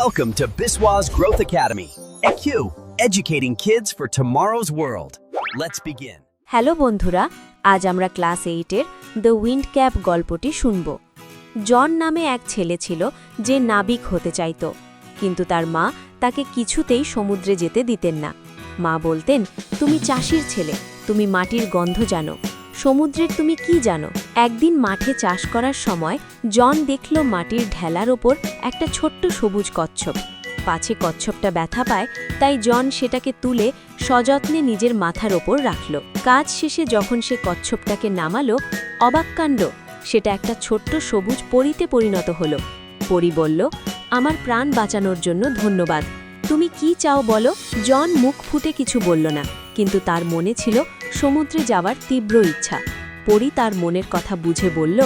Welcome to Biswa's Growth Academy. EQ, educating kids for tomorrow's world. Let's begin. Hello বন্ধুরা, আজ আমরা class 8-এর the wind cap গল্পটি শুনব। জন নামে এক ছেলে ছিল যে নাবিক হতে চাইত, কিন্তু তার মা তাকে কিছুতেই সমুদ্রে যেতে দিতেন না। মা বলতেন, তুমি চাষির ছেলে, তুমি মাটির গন্ধ জানো, সমুদ্রের তুমি কি জানো? একদিন মাঠে চাষ করার সময় জন দেখল মাটির ঢেলার ওপর একটা ছোট্ট সবুজ কচ্ছপ। পাছে কচ্ছপটা ব্যথা পায়, তাই জন সেটাকে তুলে সযত্নে নিজের মাথার ওপর রাখল। কাজ শেষে যখন সে কচ্ছপটাকে নামালো, অবাক কাণ্ড, সেটা একটা ছোট্ট সবুজ পরীতে পরিণত হলো। পরী বলল, আমার প্রাণ বাঁচানোর জন্য ধন্যবাদ। তুমি কি চাও বলো? জন মুখ ফুটে কিছু বলল না, কিন্তু তার মনে ছিল সমুদ্রে যাওয়ার তীব্র ইচ্ছা। পরী তার মনের কথা বুঝে বলল,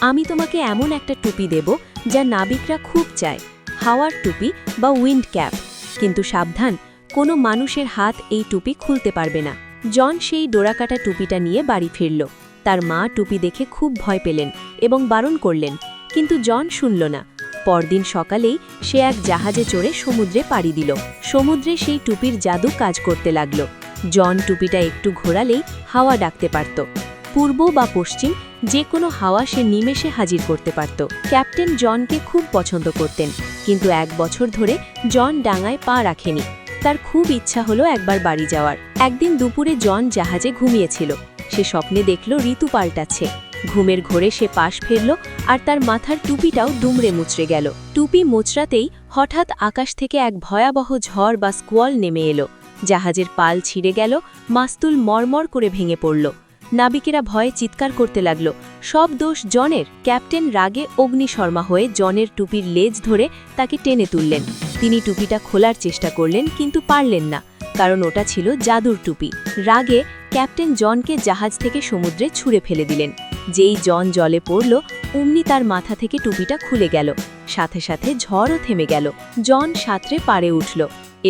আমি তোমাকে এমন একটা টুপি দেব যা নাবিকরা খুব চায়, হাওয়ার টুপি বা উইন্ড ক্যাপ। কিন্তু সাবধান, কোনো মানুষের হাত এই টুপি খুলতে পারবে না। জন সেই ডোরাকাটা টুপিটা নিয়ে বাড়ি ফিরল। তার মা টুপি দেখে খুব ভয় পেলেন এবং বারণ করলেন, কিন্তু জন শুনল না। পরদিন সকালেই সে এক জাহাজে চড়ে সমুদ্রে পাড়ি দিল। সমুদ্রে সেই টুপির জাদু কাজ করতে লাগল। জন টুপিটা একটু ঘোরালেই হাওয়া ডাকতে পারত। পূর্ব বা পশ্চিম যে কোনো হাওয়া সে নিমেষে হাজির করতে পারত। ক্যাপ্টেন জনকে খুব পছন্দ করতেন, কিন্তু 1 বছর ধরে জন ডাঙায় পা রাখেনি। তার খুব ইচ্ছা হলো একবার বাড়ি যাওয়ার। একদিন দুপুরে জন জাহাজে ঘুমিয়েছিল। সে স্বপ্নে দেখল ঋতু পাল্টাচ্ছে। ঘুমের ঘোরে সে পাশ ফেরল, আর তার মাথার টুপিটাও দুমড়ে মুচড়ে গেল। টুপি মোচড়াতেই হঠাৎ আকাশ থেকে এক ভয়াবহ ঝড় বা স্কোয়াল নেমে এলো। জাহাজের পাল ছিঁড়ে গেল, মাস্তুল মরমর করে ভেঙে পড়ল। নাবিকেরা ভয়ে চিৎকার করতে লাগল, সব দোষ জনের। ক্যাপ্টেন রাগে অগ্নিশর্মা হয়ে জনের টুপির লেজ ধরে তাকে টেনে তুললেন। তিনি টুপিটা খোলার চেষ্টা করলেন, কিন্তু পারলেন না, কারণ ওটা ছিল জাদুর টুপি। রাগে ক্যাপ্টেন জনকে জাহাজ থেকে সমুদ্রে ছুঁড়ে ফেলে দিলেন। যেই জন জলে পড়ল, অমনি তার মাথা থেকে টুপিটা খুলে গেল। সাথে সাথে ঝড়ও থেমে গেল। জন সাঁতরে পাড়ে উঠল।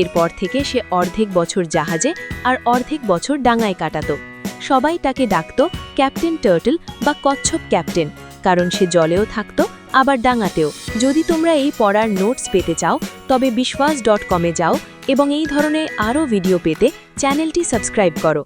এরপর থেকে সে অর্ধেক বছর জাহাজে আর অর্ধেক বছর ডাঙায় কাটাত। সবাই তাকে ডাকত ক্যাপ্টেন টার্টল বা কচ্ছপ ক্যাপ্টেন, কারণ সে জলেও থাকত আবার ডাঙাতেও। যদি তোমরা এই পড়ার নোটস পেতে চাও, তবে biswas.com-এ যাও এবং এই ধরনের আরও ভিডিও পেতে চ্যানেলটি সাবস্ক্রাইব করো।